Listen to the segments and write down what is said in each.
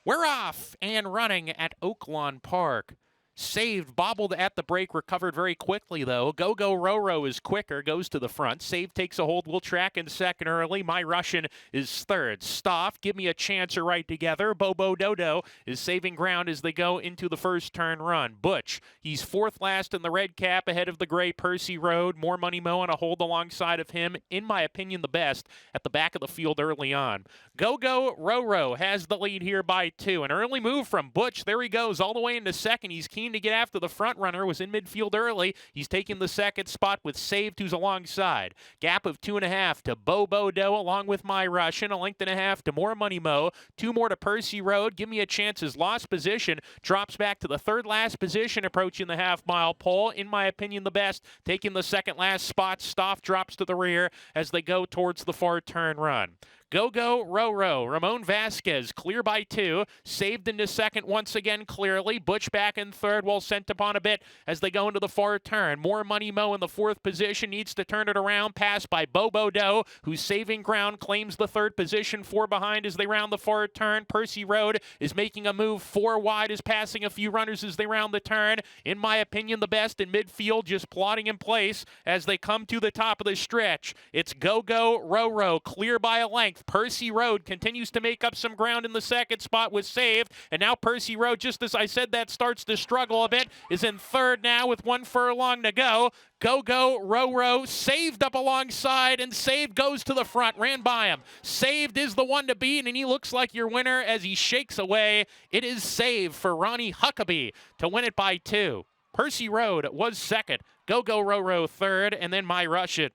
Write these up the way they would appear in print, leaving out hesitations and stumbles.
We're off and running at Oaklawn Park. Saved, bobbled at the break, recovered very quickly, though. Go-Go Ro-Ro is quicker, goes to the front. Save takes a hold, will track in second early. My Russian is third. Stoff, Give Me a Chance are right together. Bobo Dodo is saving ground as they go into the first turn run. Butch, he's fourth last in the red cap ahead of the gray Percy Road. More Money Mo on a hold alongside of him. In my opinion, the best at the back of the field early on. Go-Go Ro-Ro has the lead here by 2. An early move from Butch. There he goes all the way into second. He's keen to get after the front runner, was in midfield early. He's taking the second spot with Saved, who's alongside. Gap of 2.5 to Bobo Doe along with My Russian. 1.5 to More Money Mo. 2 more to Percy Road. Give Me a Chance has lost position. Drops back to the third last position approaching the half-mile pole. In my opinion, the best. Taking the second last spot. Stoff drops to the rear as they go towards the far turn run. Go-Go Ro-Ro. Ramon Vasquez clear by 2. Saved into second once again clearly. Butch back in third, well sent upon a bit as they go into the far turn. More Money Mo in the fourth position. Needs to turn it around. Passed by Bobo Doe, who's saving ground. Claims the third position. 4 behind as they round the far turn. Percy Road is making a move. 4 wide, is passing a few runners as they round the turn. In my opinion, the best in midfield, just plodding in place as they come to the top of the stretch. It's Go-Go Ro-Ro clear by a length. Percy Road continues to make up some ground in the second spot with Saved. And now Percy Road, just as I said, that starts to struggle a bit, is in third now with 1 furlong to go. Go-Go Ro-Ro saved up alongside, and Saved goes to the front. Ran by him. Saved is the one to beat, and he looks like your winner as he shakes away. It is Saved for Ronnie Huckabee to win it by 2. Percy Road was second. Go-Go Ro-Ro third, and then My Russian.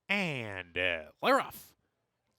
And we're off.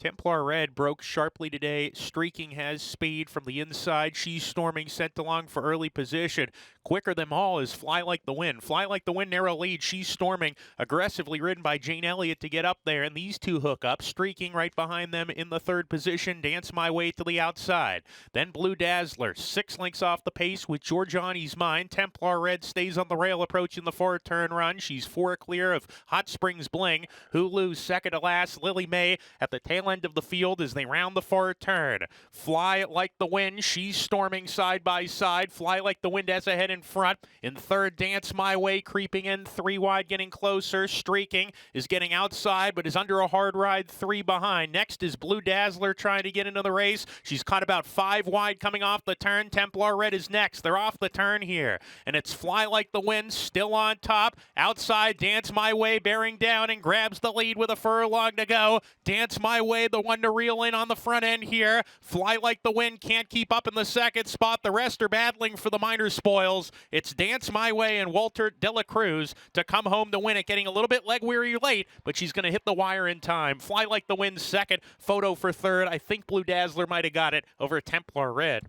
Templar Red broke sharply today. Streaking has speed from the inside. She's Storming sent along for early position. Quicker than all is Fly Like the Wind. Fly Like the Wind, narrow lead. She's Storming, aggressively ridden by Jane Elliott to get up there. And these two hook up. Streaking right behind them in the third position. Dance My Way to the outside. Then Blue Dazzler, 6 lengths off the pace with Giorgiani's Mind. Templar Red stays on the rail approaching the far turn run. She's 4 clear of Hot Springs Bling. Hulu's second to last. Lily May at the tail end of the field as they round the far turn. Fly Like the Wind, She's Storming side by side. Fly Like the Wind as ahead in front. In third, Dance My Way creeping in. 3 wide, getting closer. Streaking is getting outside, but is under a hard ride. 3 behind. Next is Blue Dazzler trying to get into the race. She's caught about 5 wide coming off the turn. Templar Red is next. They're off the turn here. And it's Fly Like the Wind still on top. Outside, Dance My Way bearing down and grabs the lead with a furlong to go. Dance My Way, the one to reel in on the front end here. Fly Like the Wind can't keep up in the second spot. The rest are battling for the minor spoils. It's Dance My Way and Walter De La Cruz to come home to win it. Getting a little bit leg weary late, but she's going to hit the wire in time. Fly Like the Wind second. Photo for third. I think Blue Dazzler might have got it over Templar Red.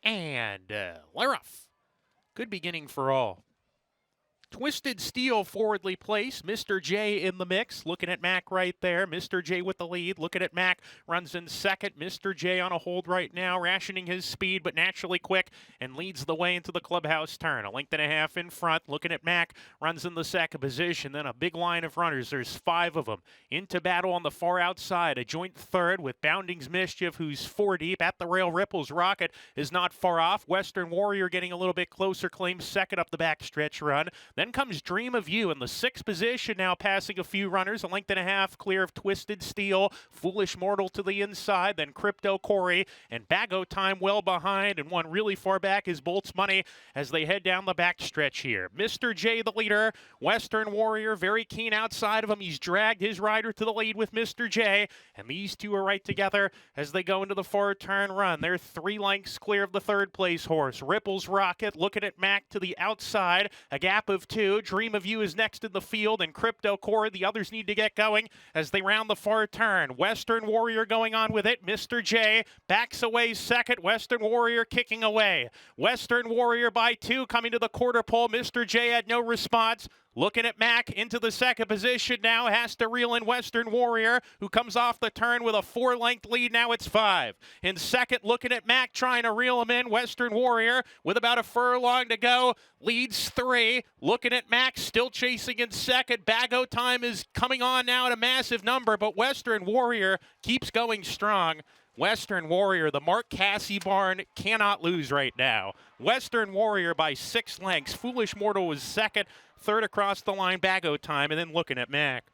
And we're off. Good beginning for all. Twisted Steel forwardly placed. Mr. J in the mix. Looking at Mac right there. Mr. J with the lead. Looking at Mac. Runs in second. Mr. J on a hold right now. Rationing his speed, but naturally quick. And leads the way into the clubhouse turn. 1.5 lengths in front. Looking at Mac. Runs in the second position. Then a big line of runners. There's 5 of them. Into battle on the far outside. A joint third with Bounding's Mischief, who's 4 deep. At the rail, Ripple's Rocket is not far off. Western Warrior getting a little bit closer. Claims second up the backstretch run. Then comes Dream of You in the 6th position, now passing a few runners, a length and a half clear of Twisted Steel, Foolish Mortal to the inside, then Crypto Corey, and Bago Time well behind, and one really far back is Bolt's Money as they head down the backstretch here. Mr. J, the leader, Western Warrior, very keen outside of him. He's dragged his rider to the lead with Mr. J, and these two are right together as they go into the far turn run. They're 3 lengths clear of the 3rd place horse. Ripples Rocket looking at Mac to the outside, a gap of 2. Dream of You is next in the field, and Crypto Core, the others need to get going as they round the far turn. Western Warrior going on with it. Mr. J backs away second. Western Warrior kicking away. Western Warrior by 2 coming to the quarter pole. Mr. J had no response. Looking at Mac into the 2nd position now, has to reel in Western Warrior, who comes off the turn with a 4-length lead. Now it's 5. In second, looking at Mac, trying to reel him in. Western Warrior with about a furlong to go, leads 3. Looking at Mac, still chasing in second. Bago Time is coming on now at a massive number, but Western Warrior keeps going strong. Western Warrior, the Mark Cassie barn, cannot lose right now. Western Warrior by 6 lengths. Foolish Mortal was second. 3rd across the line, Bago Time, and then looking at Mac.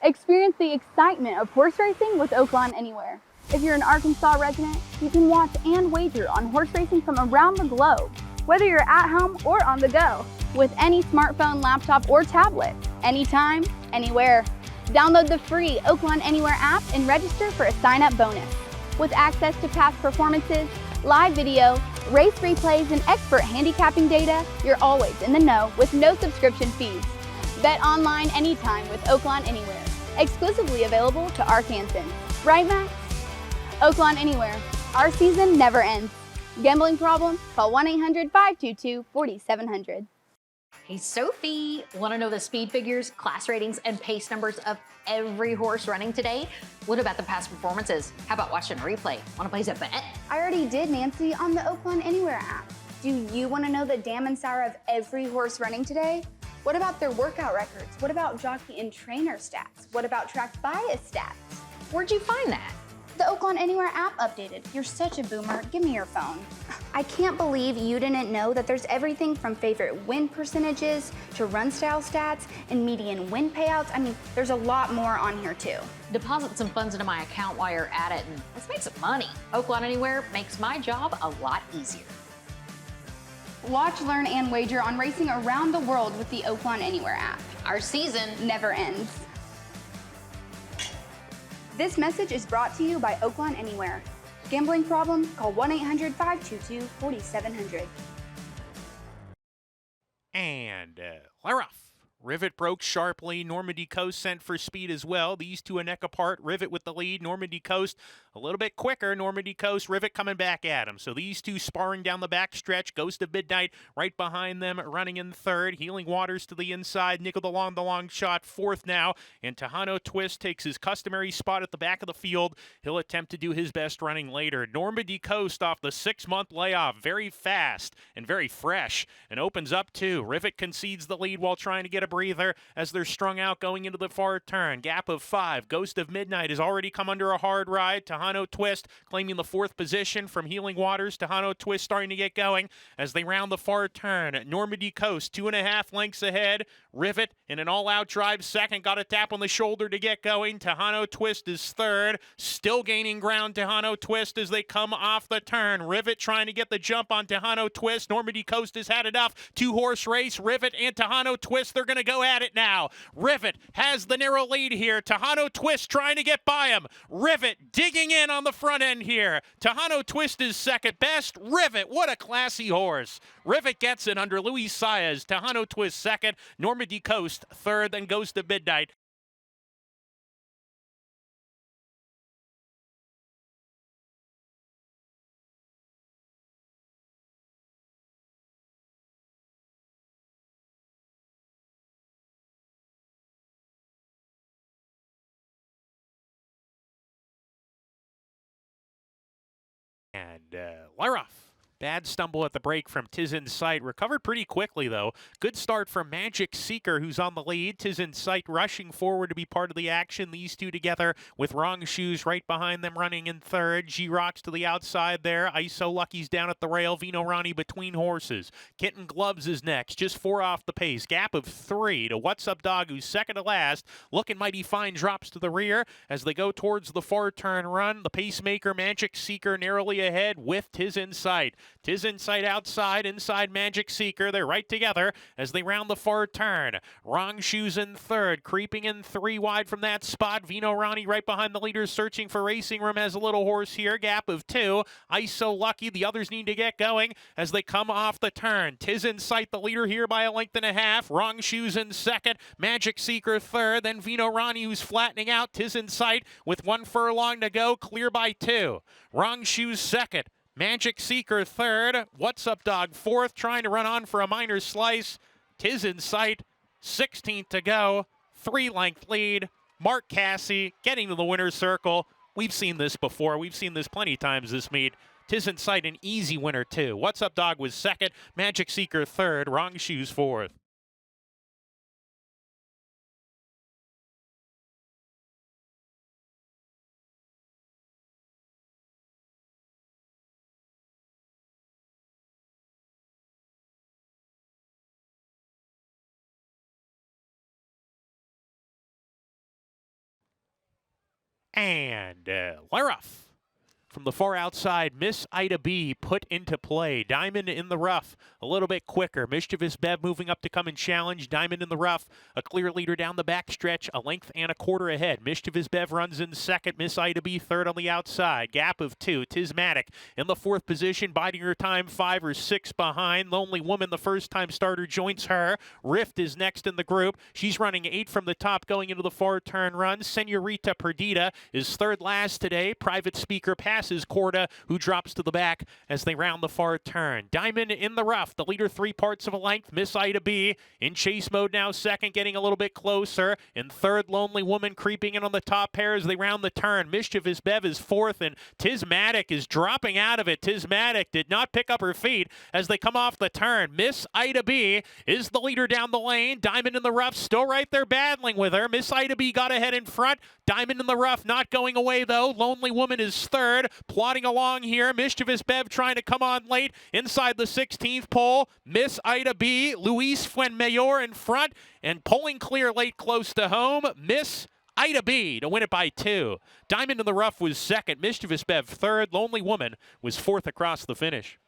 Experience the excitement of horse racing with Oaklawn Anywhere. If you're an Arkansas resident, you can watch and wager on horse racing from around the globe, whether you're at home or on the go, with any smartphone, laptop, or tablet, anytime, anywhere. Download the free Oaklawn Anywhere app and register for a sign-up bonus. With access to past performances, live video, race replays, and expert handicapping data, you're always in the know with no subscription fees. Bet online anytime with Oaklawn Anywhere. Exclusively available to Arkansans. Right, Max? Oaklawn Anywhere. Our season never ends. Gambling problem? Call 1-800-522-4700. Hey, Sophie, want to know the speed figures, class ratings, and pace numbers of every horse running today? What about the past performances? How about watching a replay? Want to place a bet? I already did, Nancy, on the Oaklawn Anywhere app. Do you want to know the dam and sour of every horse running today? What about their workout records? What about jockey and trainer stats? What about track bias stats? Where'd you find that? The Oaklawn Anywhere app updated. You're such a boomer. Give me your phone. I can't believe you didn't know that there's everything from favorite win percentages to run style stats and median win payouts. I mean, there's a lot more on here too. Deposit some funds into my account while you're at it and let's make some money. Oaklawn Anywhere makes my job a lot easier. Watch, learn, and wager on racing around the world with the Oaklawn Anywhere app. Our season never ends. This message is brought to you by Oaklawn Anywhere. Gambling problem? Call 1-800-522-4700. And we're off. Rivet broke sharply. Normandy Coast sent for speed as well. These two a neck apart. Rivet with the lead. Normandy Coast a little bit quicker. Normandy Coast, Rivet coming back at him. So these two sparring down the back stretch. Ghost of Midnight right behind them, running in 3rd. Healing Waters to the inside. Nickel along the long shot, 4th now. And Tejano Twist takes his customary spot at the back of the field. He'll attempt to do his best running later. Normandy Coast off the 6-month layoff. Very fast and very fresh. And opens up too. Rivet concedes the lead while trying to get a breather as they're strung out going into the far turn. Gap of 5. Ghost of Midnight has already come under a hard ride. Tejano Twist claiming the 4th position from Healing Waters. Tejano Twist starting to get going as they round the far turn. Normandy Coast 2.5 lengths ahead. Rivet in an all-out drive 2nd. Got a tap on the shoulder to get going. Tejano Twist is 3rd. Still gaining ground, Tejano Twist, as they come off the turn. Rivet trying to get the jump on Tejano Twist. Normandy Coast has had enough. 2-horse race. Rivet and Tejano Twist, they're going to go at it now. Rivet has the narrow lead here. Tejano Twist trying to get by him. Rivet digging in on the front end here. Tejano Twist is second best. Rivet, what a classy horse. Rivet gets it under Luis Saez. Tejano Twist second. Normandy Coast third, then Ghost of Midnight And Laroff. Bad stumble at the break from Tiz in Sight. Recovered pretty quickly, though. Good start from Magic Seeker, who's on the lead. Tiz in Sight rushing forward to be part of the action. These two together with Wrong Shoes right behind them running in third. G-Rocks to the outside there. ISO Lucky's down at the rail. Vino Ronnie between horses. Kitten Gloves is next. Just 4 off the pace. Gap of 3 to What's Up Dog, who's second to last. Looking mighty fine drops to the rear as they go towards the far turn run. The pacemaker Magic Seeker narrowly ahead with Tiz in Sight. Tiz in Sight outside, inside Magic Seeker. They're right together as they round the far turn. Wrong Shoes in third, creeping in 3 wide from that spot. Vino Ronnie right behind the leaders, searching for racing room as a little horse here. Gap of 2. ISO Lucky. The others need to get going as they come off the turn. Tiz in Sight, the leader here by a length and a half. Wrong Shoes in second. Magic Seeker third. Then Vino Ronnie, who's flattening out. Tiz in Sight with 1 furlong to go, clear by 2. Wrong Shoes second. Magic Seeker third. What's Up Dog fourth, trying to run on for a minor slice. Tiz in Sight, 16th to go. 3-length lead. Mark Cassie getting to the winner's circle. We've seen this before. We've seen this plenty of times this meet. Tiz in Sight, an easy winner too. What's Up Dog was second. Magic Seeker third. Wrong Shoes fourth. And Laroff. From the far outside, Miss Ida B put into play. Diamond in the rough, a little bit quicker. Mischievous Bev moving up to come and challenge. Diamond in the rough, a clear leader down the back stretch, a length and a quarter ahead. Mischievous Bev runs in second. Miss Ida B third on the outside. Gap of 2. Tismatic in the 4th position, biding her time 5 or 6 behind. Lonely Woman, the first-time starter, joins her. Rift is next in the group. She's running 8 from the top going into the far turn run. Senorita Perdita is third last today. Private Speaker passes Corda, who drops to the back as they round the far turn. Diamond in the rough, the leader 3 parts of a length. Miss Ida B in chase mode now, second, getting a little bit closer. In third, Lonely Woman creeping in on the top pair as they round the turn. Mischievous Bev is fourth, and Tismatic is dropping out of it. Tismatic did not pick up her feet as they come off the turn. Miss Ida B is the leader down the lane. Diamond in the rough still right there battling with her. Miss Ida B got ahead in front. Diamond in the rough not going away though. Lonely Woman is third. Plodding along here. Mischievous Bev trying to come on late inside the 16th pole. Miss Ida B, Luis Fuenmayor in front, and pulling clear late close to home. Miss Ida B to win it by 2. Diamond in the rough was second. Mischievous Bev third. Lonely Woman was fourth across the finish.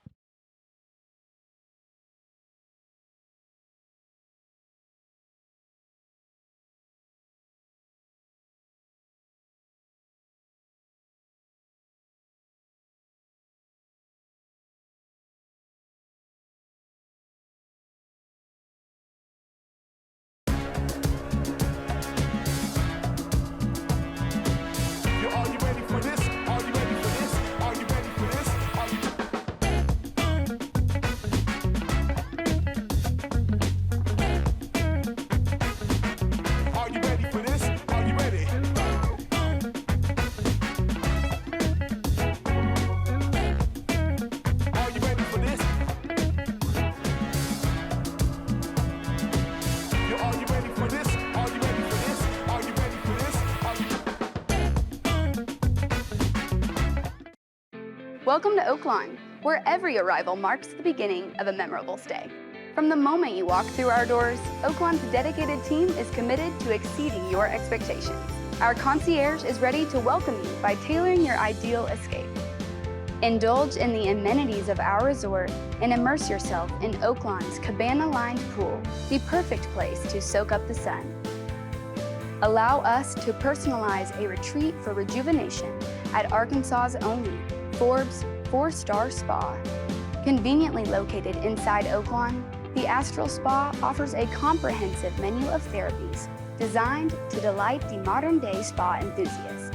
Are you ready for this? Are you ready for this? Are you ready for this? Are you ready for this? Are you ready? Are you ready for this? Are you ready for this? Are you ready for this? Are you ready for this? Are you Welcome to Oaklawn, where every arrival marks the beginning of a memorable stay. From the moment you walk through our doors, Oaklawn's dedicated team is committed to exceeding your expectations. Our concierge is ready to welcome you by tailoring your ideal escape. Indulge in the amenities of our resort and immerse yourself in Oaklawn's cabana-lined pool, the perfect place to soak up the sun. Allow us to personalize a retreat for rejuvenation at Arkansas's only Forbes 4-star spa. Conveniently located inside Oaklawn, the Astral Spa offers a comprehensive menu of therapies designed to delight the modern-day spa enthusiast.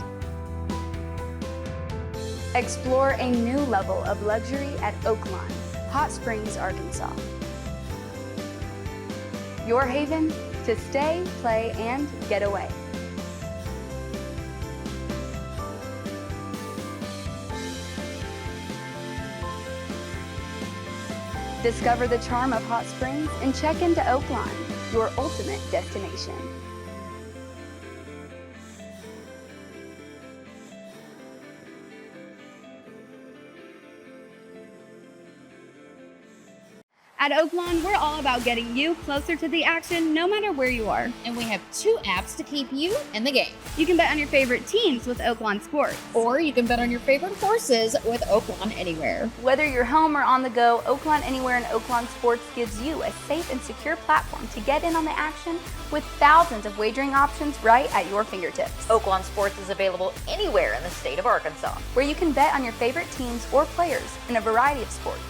Explore a new level of luxury at Oaklawn, Hot Springs, Arkansas. Your haven to stay, play, and get away. Discover the charm of hot springs and check into Oaklawn, your ultimate destination. At Oaklawn, we're all about getting you closer to the action no matter where you are. And we have 2 apps to keep you in the game. You can bet on your favorite teams with Oaklawn Sports. Or you can bet on your favorite horses with Oaklawn Anywhere. Whether you're home or on the go, Oaklawn Anywhere and Oaklawn Sports gives you a safe and secure platform to get in on the action with thousands of wagering options right at your fingertips. Oaklawn Sports is available anywhere in the state of Arkansas. Where you can bet on your favorite teams or players in a variety of sports,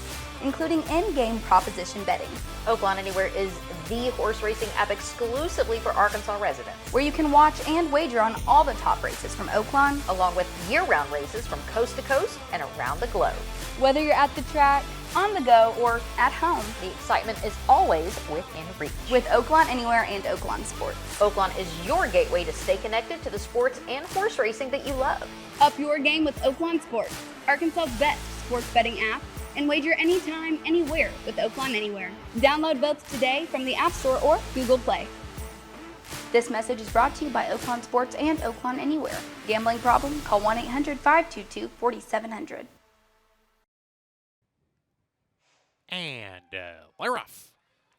including in-game proposition betting. Oaklawn Anywhere is the horse racing app exclusively for Arkansas residents, Where you can watch and wager on all the top races from Oaklawn, along with year-round races from coast to coast and around the globe. whether you're at the track, on the go, or at home. The excitement is always within reach. With Oaklawn Anywhere and Oaklawn Sports. Oaklawn is your gateway to stay connected to the sports and horse racing that you love. Up your game with Oaklawn Sports, Arkansas's best sports betting app, and wager anytime, anywhere with Oaklawn Anywhere. Download both today from the App Store or Google Play. This message is brought to you by Oaklawn Sports and Oaklawn Anywhere. Gambling problem? Call 1-800-522-4700. And they're off.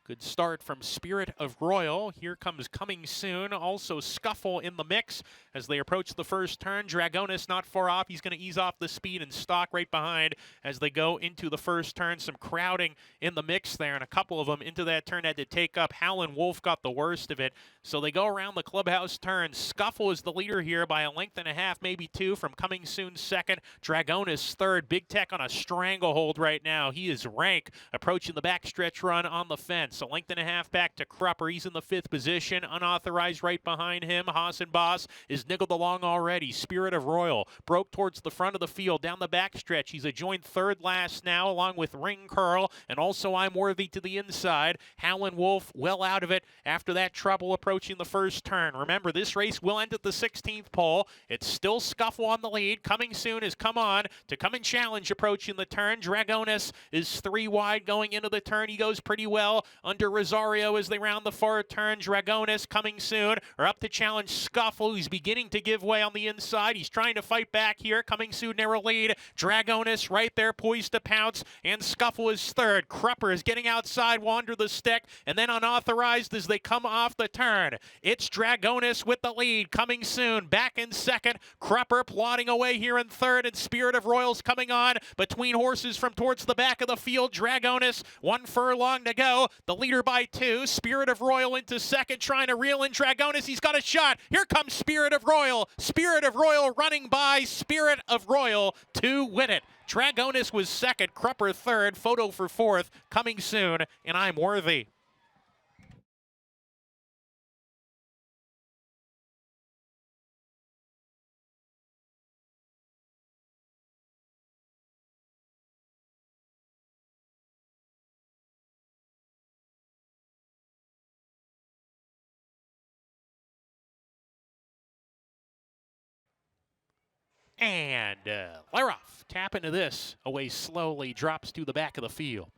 Good start from Spirit of Royal. Here comes Coming Soon. Also Scuffle in the mix as they approach the first turn. Dragonis not far off. He's going to ease off the speed and stalk right behind as they go into the first turn. Some crowding in the mix there, and a couple of them into that turn had to take up. Howlin' Wolf got the worst of it. So they go around the clubhouse turn. Scuffle is the leader here by a length and a half, maybe 2, from Coming Soon second. Dragonis third. Big Tech on a stranglehold right now. He is rank, approaching the backstretch run on the fence. A length and a half back to Crupper. He's in the 5th position. Unauthorized right behind him. Haas and Boss is niggled along already. Spirit of Royal broke towards the front of the field down the backstretch. He's a joint third last now, along with Ring Curl and also I'm Worthy to the inside. Howlin' Wolf well out of it after that trouble approaching the first turn. Remember, this race will end at the 16th pole. It's still Scuffle on the lead. Coming Soon is come on to come and challenge approaching the turn. Dragonis is 3 wide going into the turn. He goes pretty well under Rosario as they round the far turn. Dragonis Coming Soon are up to challenge Scuffle, who's beginning to give way on the inside. He's trying to fight back here. Coming Soon narrow lead. Dragonis right there poised to pounce, and Scuffle is third. Crupper is getting outside, wander the stick, and then unauthorized as they come off the turn. It's Dragonis with the lead. Coming Soon back in second. Crupper plodding away here in third, and Spirit of Royals coming on between horses from towards the back of the field. Dragonis 1 furlong to go. The leader by 2. Spirit of Royal into second, trying to reel in Dragonis. He's got a shot. Here comes Spirit of Royal. Spirit of Royal running by Spirit of Royal to win it. Dragonis was second, Crupper third, Photo for fourth. Coming Soon, and I'm Worthy. And Laroff tap into this, away slowly, drops to the back of the field.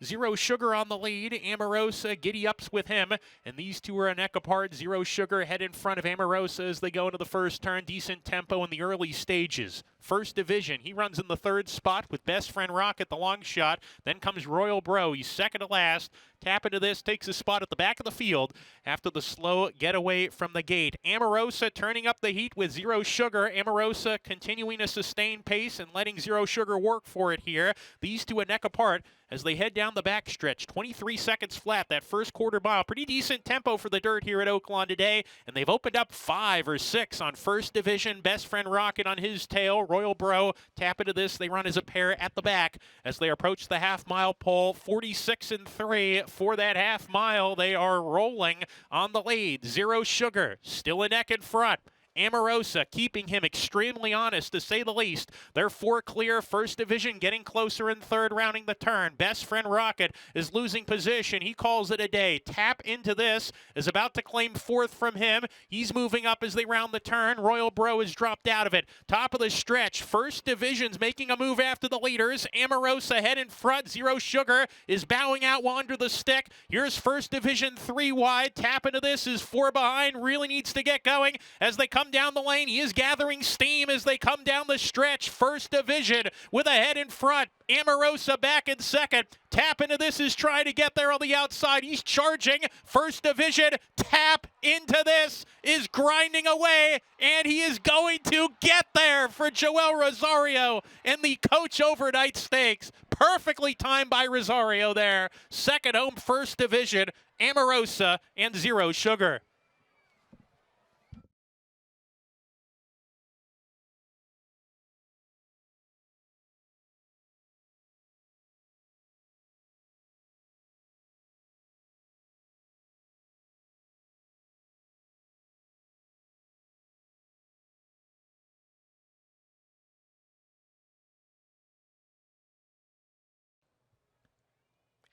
Zero Sugar on the lead. Amorosa giddy-ups with him, and these two are a neck apart. Zero Sugar head in front of Amorosa as they go into the first turn. Decent tempo in the early stages. First Division, he runs in the 3rd spot with Best Friend Rock at the long shot. Then comes Royal Bro. He's second to last. Tap into this, takes a spot at the back of the field after the slow getaway from the gate. Amorosa turning up the heat with Zero Sugar. Amorosa continuing a sustained pace and letting Zero Sugar work for it here. These two a neck apart as they head down the backstretch. 23 seconds flat, that first quarter mile. Pretty decent tempo for the dirt here at Oaklawn today, and they've opened up 5 or 6 on First Division. Best Friend Rocket on his tail. Royal Bro tap into this. They run as a pair at the back as they approach the half-mile pole. 46 and 3 for that half mile. They are rolling on the lead. Zero Sugar still a neck in front. Amorosa keeping him extremely honest, to say the least. They're 4 clear. First Division getting closer in third, rounding the turn. Best Friend Rocket is losing position. He calls it a day. Tap Into This is about to claim fourth from him. He's moving up as they round the turn. Royal Bro has dropped out of it. Top of the stretch. First Division's making a move after the leaders. Amorosa head in front. Zero Sugar is bowing out while under the stick. Here's First Division 3 wide. Tap Into This is 4 behind. Really needs to get going as they come down the lane. He is gathering steam as they come down the stretch. First Division with a head in front. Amorosa back in second. Tap Into This is trying to get there on the outside. He's charging. First Division, Tap Into This is grinding away, and he is going to get there for Joel Rosario in the Coach Overnight Stakes. Perfectly timed by Rosario there. Second home, First Division, Amorosa and Zero Sugar.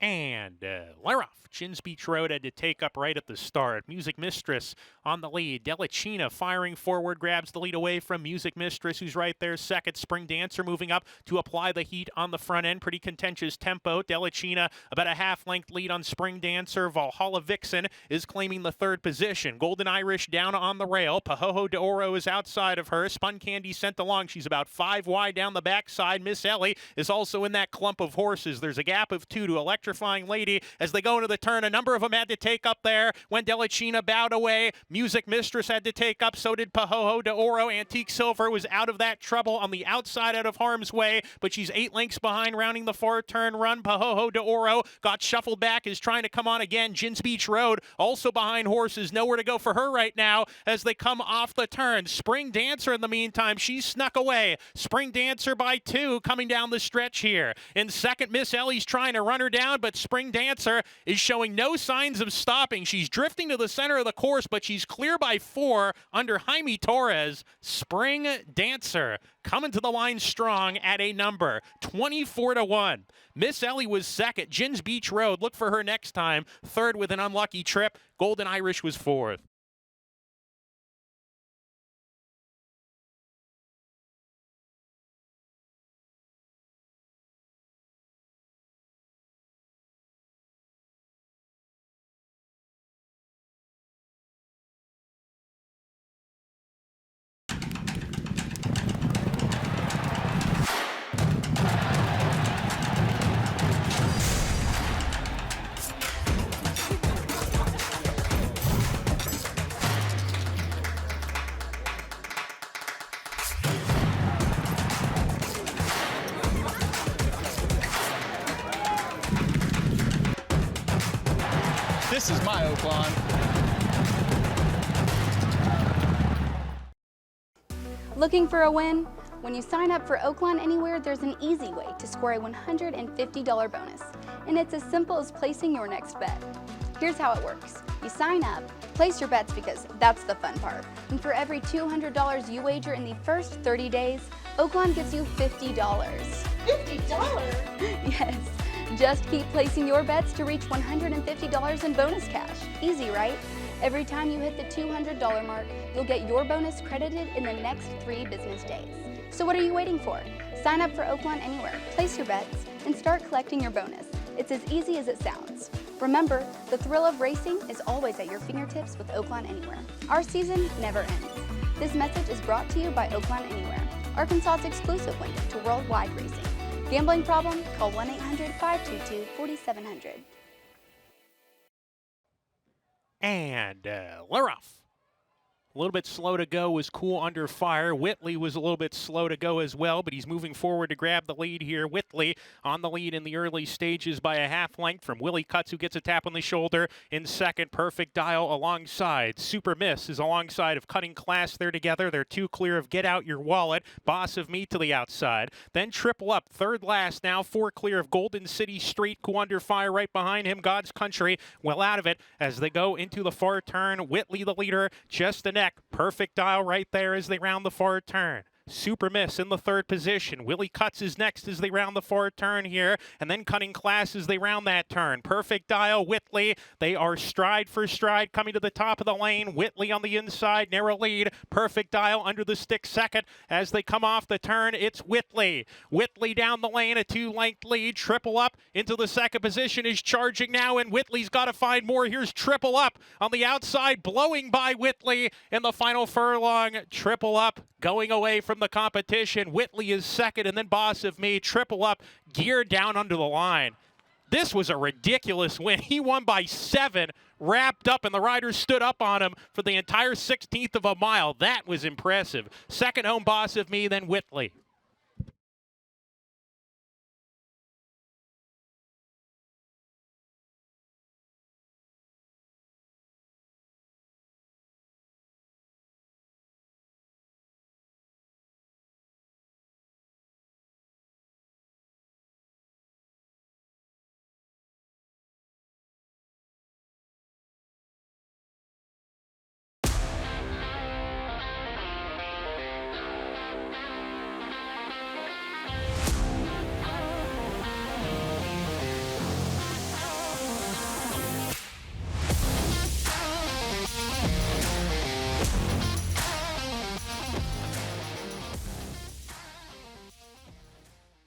And Laroff, Chins Beach Road had to take up right at the start. Music Mistress on the lead. Delachina firing forward, grabs the lead away from Music Mistress, who's right there second. Spring Dancer moving up to apply the heat on the front end. Pretty contentious tempo. Delachina about a half-length lead on Spring Dancer. Valhalla Vixen is claiming the third position. Golden Irish down on the rail. Pahoho de Oro is outside of her. Spun Candy sent along. She's about 5 wide down the backside. Miss Ellie is also in that clump of horses. There's a gap of 2 to Electrifying Lady as they go into the turn. A number of them had to take up there when Delachina bowed away. Music Mistress had to take up. So did Pahoho de Oro. Antique Silver was out of that trouble on the outside, out of harm's way, but she's 8 lengths behind, rounding the far turn run. Pahoho de Oro got shuffled back, is trying to come on again. Chins Beach Road also behind horses. Nowhere to go for her right now as they come off the turn. Spring Dancer in the meantime, she's snuck away. Spring Dancer by 2 coming down the stretch here. In second, Miss Ellie's trying to run her down, but Spring Dancer is showing no signs of stopping. She's drifting to the center of the course, but she's clear by 4 under Jaime Torres. Spring Dancer coming to the line strong at a number 24-1. Miss Ellie was second. Chins Beach Road, look for her next time. Third with an unlucky trip. Golden Irish was fourth. This is my Oaklawn. Looking for a win? When you sign up for Oaklawn Anywhere, there's an easy way to score a $150 bonus, and it's as simple as placing your next bet. Here's how it works. You sign up, place your bets because that's the fun part, and for every $200 you wager in the first 30 days, Oaklawn gives you $50. $50? Yes. Just keep placing your bets to reach $150 in bonus cash. Easy, right? Every time you hit the $200 mark, you'll get your bonus credited in the next 3 business days. So what are you waiting for? Sign up for Oaklawn Anywhere, place your bets, and start collecting your bonus. It's as easy as it sounds. Remember, the thrill of racing is always at your fingertips with Oaklawn Anywhere. Our season never ends. This message is brought to you by Oaklawn Anywhere, Arkansas's exclusive window to worldwide racing. Gambling problem? Call 1-800-522-4700. And Laroff. A little bit slow to go, was cool under fire. Whitley was a little bit slow to go as well, but he's moving forward to grab the lead here. Whitley on the lead in the early stages by a half length from Willie Cutts, who gets a tap on the shoulder in second. Perfect Dial alongside. Super Miss is alongside of Cutting Class there together. They're 2 clear of Get Out Your Wallet. Boss of Me to the outside. Then Triple Up, third last now. 4 clear of Golden City Street. Cool under fire right behind him. God's Country well out of it as they go into the far turn. Whitley the leader, just the next. deck. Perfect Dial right there as they round the far turn. Super Miss in the third position. Willie Cuts is next as they round the far turn here, and then Cunning Class as they round that turn. Perfect Dial, Whitley. They are stride for stride coming to the top of the lane. Whitley on the inside, narrow lead. Perfect Dial under the stick second. As they come off the turn, it's Whitley. Whitley down the lane, a 2-length lead. Triple Up into the second position is charging now, and Whitley's got to find more. Here's Triple Up on the outside, blowing by Whitley in the final furlong. Triple Up going away from the competition. Whitley is second, and then Boss of Me. Triple Up geared down under the line. This was a ridiculous win. He won by 7, wrapped up, and the riders stood up on him for the entire 16th of a mile. That was impressive. Second home, Boss of Me, then Whitley.